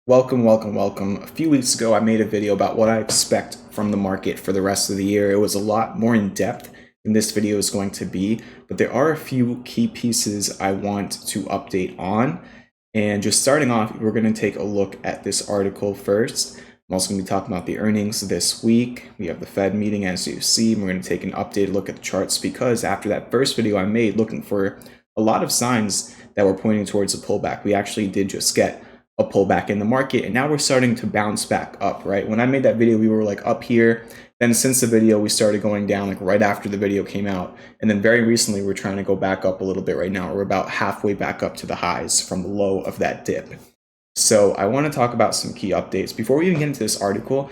Welcome, welcome, welcome. A few weeks ago, I made a video about what I expect from the market for the rest of the year. It was a lot more in depth than this video is going to be, but there are a few key pieces I want to update on. And just starting off, we're going to take a look at this article first. I'm also going to be talking about the earnings this week. We have the Fed meeting, as you see. We're going to take an updated look at the charts because after that first video I made looking for a lot of signs that were pointing towards a pullback, we actually did just get a pullback in the market, and now we're starting to bounce back up, right? When I made that video, we were like up here. Then since the video, we started going down like right after the video came out. And then very recently, we're trying to go back up a little bit right now. We're about halfway back up to the highs from the low of that dip. So I want to talk about some key updates. Before we even get into this article,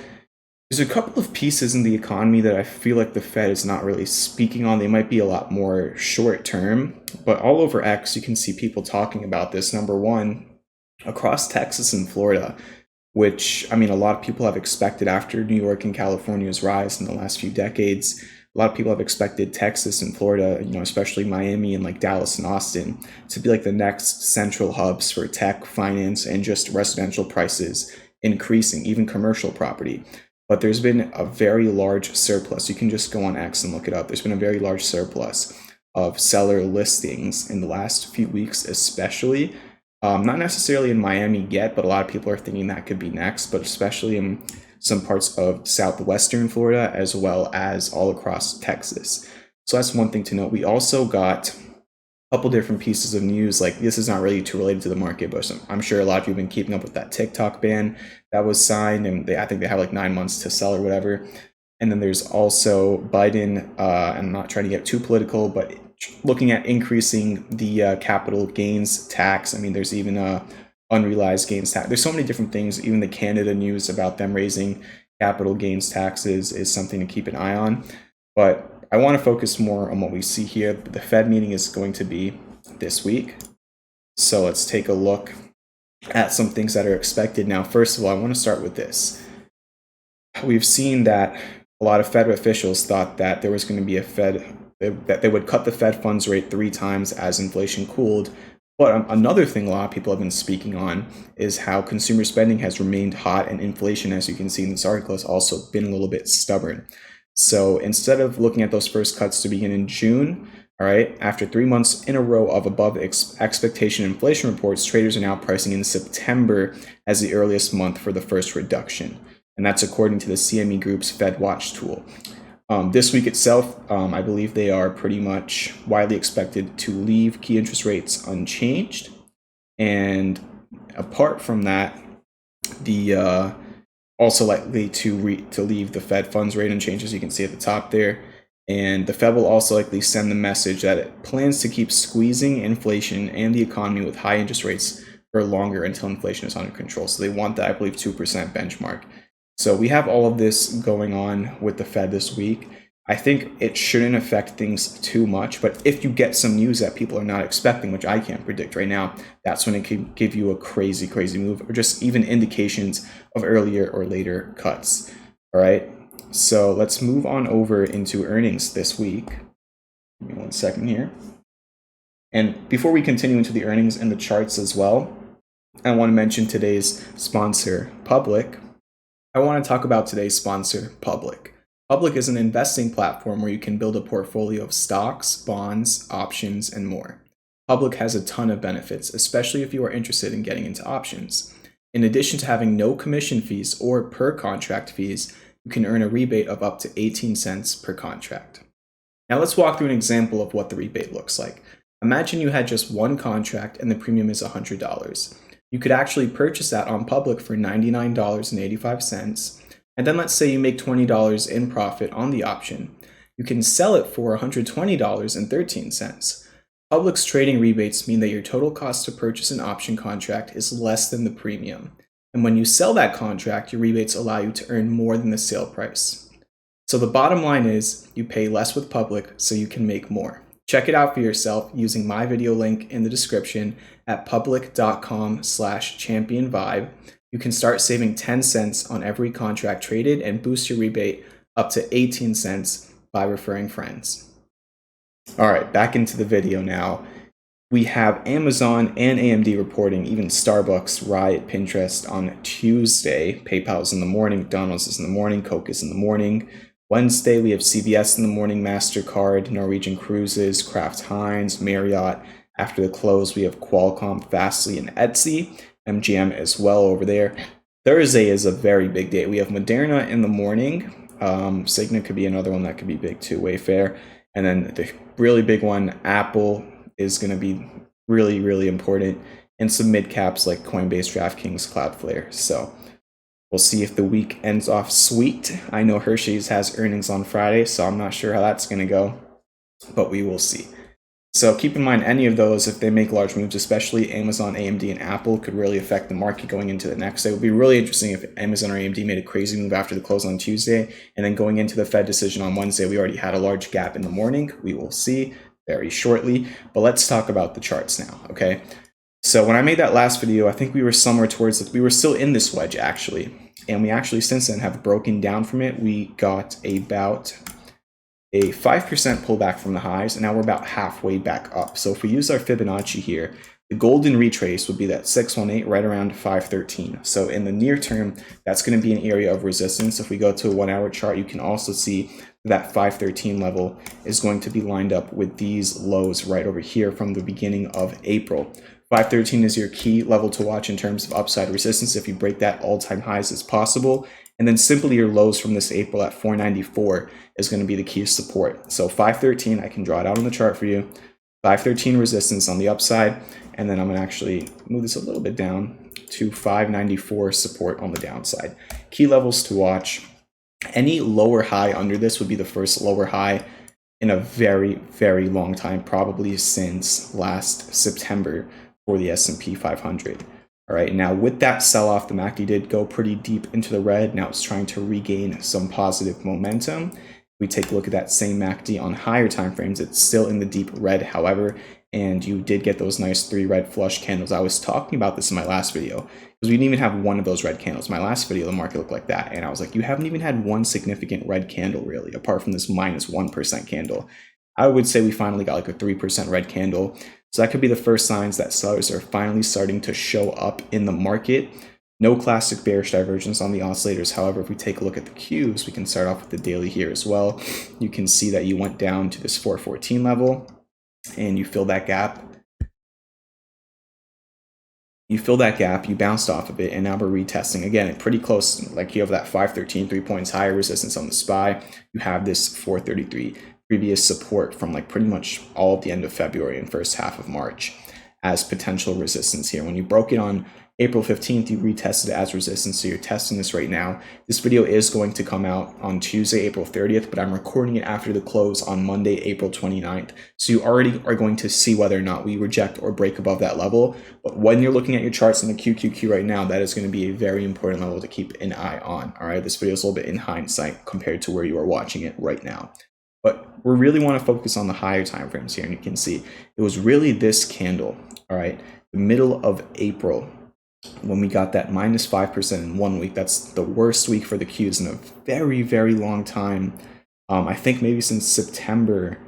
there's a couple of pieces in the economy that I feel like the Fed is not really speaking on. They might be a lot more short term, but all over X, you can see people talking about this. Number one, across Texas and Florida, which I mean, a lot of people have expected after New York and California's rise in the last few decades. A lot of people have expected Texas and Florida, especially Miami and like Dallas and Austin, to be like the next central hubs for tech, finance, and just residential prices increasing, even commercial property. But there's been a very large surplus. You can just go on X and look it up. There's been a very large surplus of seller listings in the last few weeks, especially. Not necessarily in Miami yet, but a lot of people are thinking that could be next, but especially in some parts of southwestern Florida as well as all across Texas. So that's one thing to note. We also got a couple different pieces of news. Like, this is not really too related to the market, but I'm sure a lot of you have been keeping up with that TikTok ban that was signed, and I think they have like 9 months to sell or whatever. And then there's also Biden, I'm not trying to get too political, but looking at increasing the capital gains tax. I mean, there's even a unrealized gains tax. There's so many different things. Even the Canada news about them raising capital gains taxes is something to keep an eye on. But I want to focus more on what we see here. The Fed meeting is going to be this week. So let's take a look at some things that are expected. Now, first of all, I want to start with this. We've seen that a lot of Fed officials thought that there was going to be that they would cut the Fed funds rate 3 times as inflation cooled. But another thing a lot of people have been speaking on is how consumer spending has remained hot, and inflation, as you can see in this article, has also been a little bit stubborn. So instead of looking at those first cuts to begin in June, all right, after 3 months in a row of above expectation inflation reports, traders are now pricing in September as the earliest month for the first reduction. And that's according to the CME Group's Fed Watch tool. This week itself, I believe they are pretty much widely expected to leave key interest rates unchanged. And apart from that, the also likely to leave the Fed funds rate unchanged, as you can see at the top there. And the Fed will also likely send the message that it plans to keep squeezing inflation and the economy with high interest rates for longer until inflation is under control. So they want that, I believe, 2% benchmark. So we have all of this going on with the Fed this week. I think it shouldn't affect things too much, but if you get some news that people are not expecting, which I can't predict right now, that's when it can give you a crazy, crazy move, or just even indications of earlier or later cuts. All right, so let's move on over into earnings this week. Give me 1 second here. And before we continue into the earnings and the charts as well, I want to mention today's sponsor, Public. I want to talk about today's sponsor, Public. Public is an investing platform where you can build a portfolio of stocks, bonds, options, and more. Public has a ton of benefits, especially if you are interested in getting into options. In addition to having no commission fees or per contract fees, you can earn a rebate of up to 18 cents per contract. Now let's walk through an example of what the rebate looks like. Imagine you had just one contract and the premium is $100. You could actually purchase that on Public for $99.85. And then let's say you make $20 in profit on the option. You can sell it for $120.13. Public's trading rebates mean that your total cost to purchase an option contract is less than the premium. And when you sell that contract, your rebates allow you to earn more than the sale price. So the bottom line is you pay less with Public so you can make more. Check it out for yourself using my video link in the description at public.com/championvibe. You can start saving 10 cents on every contract traded and boost your rebate up to 18 cents by referring friends. All right, back into the video now. We have Amazon and AMD reporting, even Starbucks, Riot, Pinterest on Tuesday. PayPal's in the morning, McDonald's is in the morning, Coke is in the morning. Wednesday, we have CVS in the morning, MasterCard, Norwegian Cruises, Kraft Heinz, Marriott. After the close, we have Qualcomm, Fastly, and Etsy. MGM as well over there. Thursday is a very big day. We have Moderna in the morning. Cigna could be another one that could be big too, Wayfair. And then the really big one, Apple, is going to be really, really important. And some mid caps like Coinbase, DraftKings, Cloudflare. So we'll see if the week ends off sweet. I know Hershey's has earnings on Friday, so I'm not sure how that's going to go, but we will see. So keep in mind, any of those, if they make large moves, especially Amazon, AMD, and Apple, could really affect the market going into the next day. It would be really interesting if Amazon or AMD made a crazy move after the close on Tuesday, and then going into the Fed decision on Wednesday, we already had a large gap in the morning. We will see very shortly, but let's talk about the charts now, okay? So when I made that last video, I think we were somewhere towards, we were still in this wedge actually, and we actually since then have broken down from it. We got about a 5% pullback from the highs, and now we're about halfway back up. So if we use our Fibonacci here, the golden retrace would be that 618 right around 513. So in the near term, that's going to be an area of resistance. If we go to a 1 hour chart, you can also see that 513 level is going to be lined up with these lows right over here from the beginning of April. 513 is your key level to watch in terms of upside resistance. If you break that, all-time highs is possible. And then simply your lows from this April at 494 is going to be the key support. So 513, I can draw it out on the chart for you. 513 resistance on the upside. And then I'm going to actually move this a little bit down to 594 support on the downside. Key levels to watch. Any lower high under this would be the first lower high in a very, very long time, probably since last September for the S&P 500. All right, now with that sell-off, the MACD did go pretty deep into the red. Now it's trying to regain some positive momentum. We take a look at that same MACD on higher time frames. It's still in the deep red, however, and you did get those nice 3 red flush candles. I was talking about this in my last video because we didn't even have one of those red candles. My last video, the market looked like that, and I was like, you haven't even had one significant red candle really, apart from this minus 1% candle. I would say we finally got like a 3% red candle. So that could be the first signs that sellers are finally starting to show up in the market. No classic bearish divergence on the oscillators. However, if we take a look at the Qs, we can start off with the daily here as well. You can see that you went down to this 414 level and you fill that gap. You bounced off of it, and now we're retesting again, pretty close. Like you have that 513, 3 points higher resistance on the SPY. You have this 433 previous support from like pretty much all of the end of February and first half of March as potential resistance here. When you broke it on April 15th, you retested it as resistance, so you're testing this right now. This video is going to come out on Tuesday, April 30th, but I'm recording it after the close on Monday, April 29th. So you already are going to see whether or not we reject or break above that level. But when you're looking at your charts in the QQQ right now, that is going to be a very important level to keep an eye on. All right, this video is a little bit in hindsight compared to where you are watching it right now. But we really want to focus on the higher time frames here, and you can see it was really this candle, all right, the middle of April, when we got that minus 5% in 1 week. That's the worst week for the Qs in a very, very long time. I think maybe since September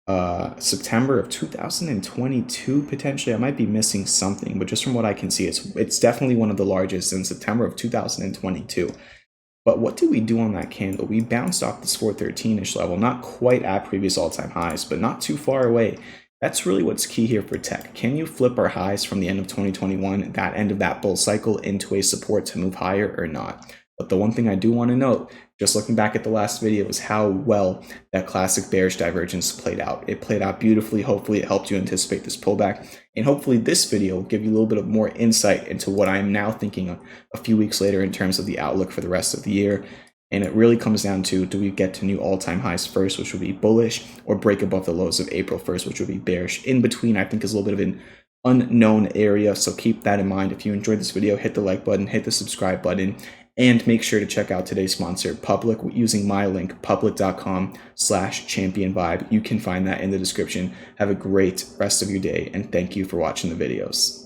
of 2022, potentially. I might be missing something, but just from what I can see, it's definitely one of the largest in September of 2022. But what did we do on that candle? We bounced off this 413-ish level, not quite at previous all-time highs, but not too far away. That's really what's key here for tech. Can you flip our highs from the end of 2021, that end of that bull cycle, into a support to move higher or not? But the one thing I do want to note, just looking back at the last video, is how well that classic bearish divergence played out. It played out beautifully. Hopefully it helped you anticipate this pullback. And hopefully this video will give you a little bit of more insight into what I am now thinking a few weeks later in terms of the outlook for the rest of the year. And it really comes down to, do we get to new all-time highs first, which would be bullish, or break above the lows of April 1st, which would be bearish? In between, I think, is a little bit of an unknown area. So keep that in mind. If you enjoyed this video, hit the like button, hit the subscribe button, and make sure to check out today's sponsor, Public, using my link, public.com/championvibe. You can find that in the description. Have a great rest of your day, and thank you for watching the videos.